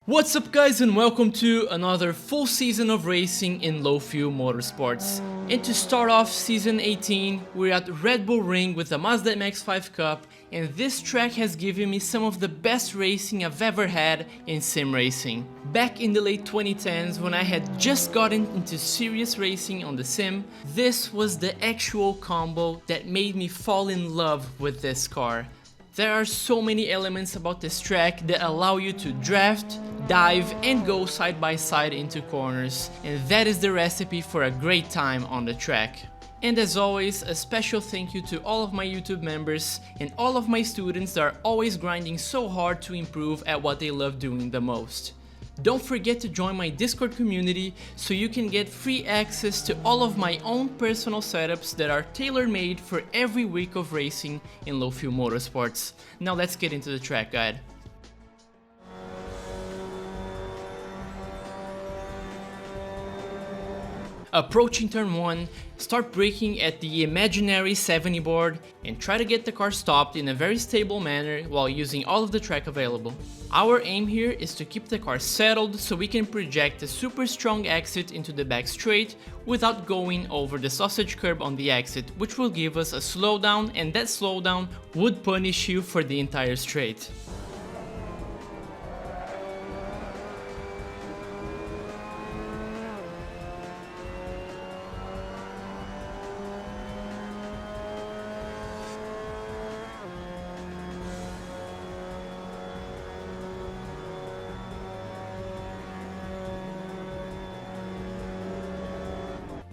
What's up guys, and welcome to another full season of racing in low fuel motorsports. And to start off season 18, we're at Red Bull Ring with the Mazda MX-5 Cup, and this track has given me some of the best racing I've ever had in sim racing. Back in the late 2010s, when I had just gotten into serious racing on the sim, this was the actual combo that made me fall in love with this car. There are so many elements about this track that allow you to draft, dive and go side by side into corners, and that is the recipe for a great time on the track. And as always, a special thank you to all of my YouTube members and all of my students that are always grinding so hard to improve at what they love doing the most. Don't forget to join my Discord community so you can get free access to all of my own personal setups that are tailor-made for every week of racing in low fuel motorsports. Now let's get into the track guide. Approaching turn 1, start braking at the imaginary 70 board and try to get the car stopped in a very stable manner while using all of the track available. Our aim here is to keep the car settled so we can project a super strong exit into the back straight without going over the sausage curb on the exit, which will give us a slowdown, and that slowdown would punish you for the entire straight.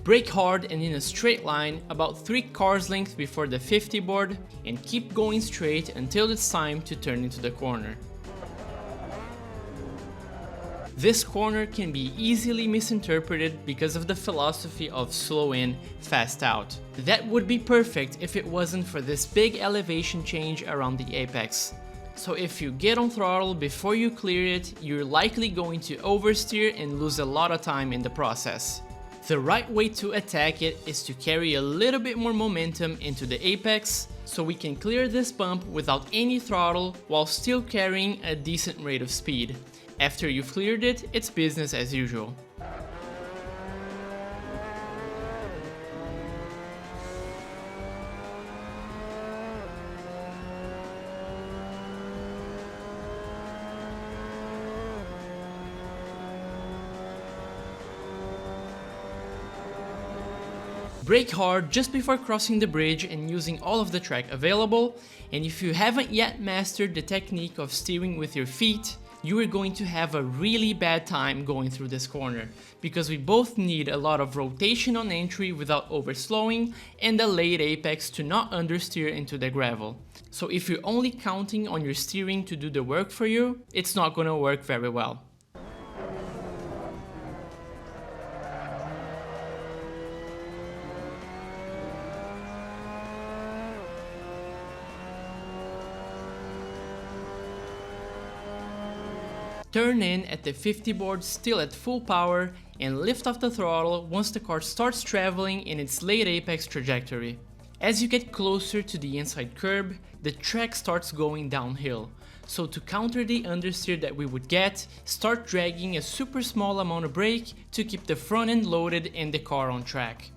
Brake hard and in a straight line about 3 cars lengths before the 50 board, and keep going straight until it's time to turn into the corner. This corner can be easily misinterpreted because of the philosophy of slow in, fast out. That would be perfect if it wasn't for this big elevation change around the apex. So if you get on throttle before you clear it, you're likely going to oversteer and lose a lot of time in the process. The right way to attack it is to carry a little bit more momentum into the apex so we can clear this bump without any throttle while still carrying a decent rate of speed. After you've cleared it, it's business as usual. Brake hard just before crossing the bridge and using all of the track available, and if you haven't yet mastered the technique of steering with your feet, you are going to have a really bad time going through this corner, because we both need a lot of rotation on entry without overslowing and a late apex to not understeer into the gravel. So if you're only counting on your steering to do the work for you, it's not gonna work very well. Turn in at the 50 board still at full power and lift off the throttle once the car starts traveling in its late apex trajectory. As you get closer to the inside curb, the track starts going downhill. So to counter the understeer that we would get, start dragging a super small amount of brake to keep the front end loaded and the car on track.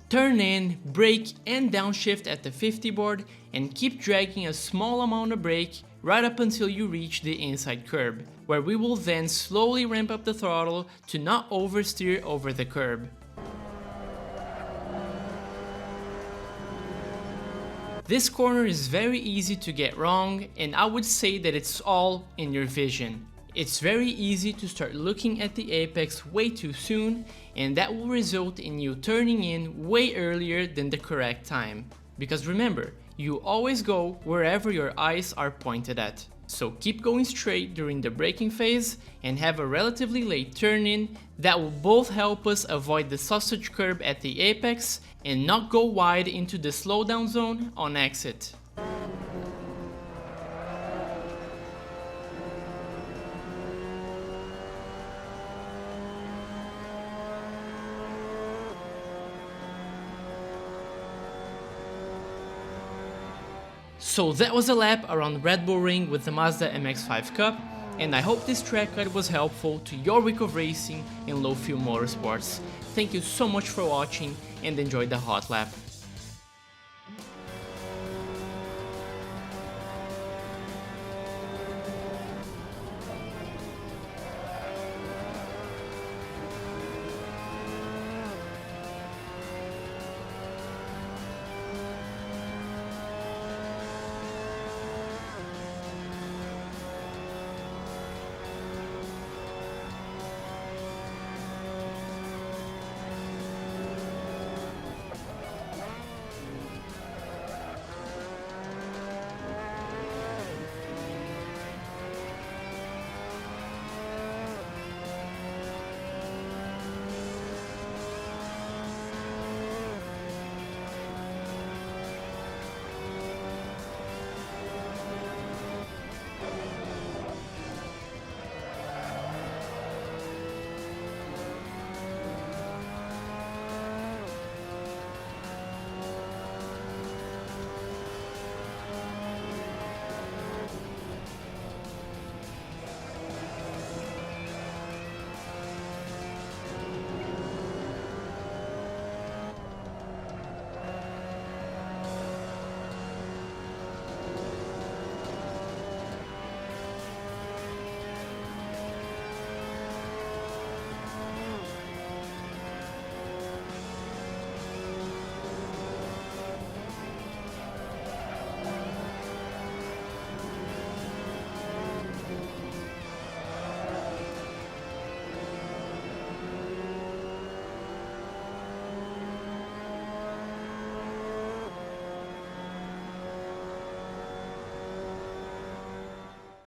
Turn in, brake and downshift at the 50 board and keep dragging a small amount of brake right up until you reach the inside curb, where we will then slowly ramp up the throttle to not oversteer over the curb. This corner is very easy to get wrong, and I would say that it's all in your vision. It's very easy to start looking at the apex way too soon, and that will result in you turning in way earlier than the correct time. Because remember, you always go wherever your eyes are pointed at. So keep going straight during the braking phase and have a relatively late turn in. That will both help us avoid the sausage curb at the apex and not go wide into the slowdown zone on exit. So that was a lap around Red Bull Ring with the Mazda MX-5 Cup, and I hope this track guide was helpful to your week of racing in low fuel motorsports. Thank you so much for watching and enjoy the hot lap.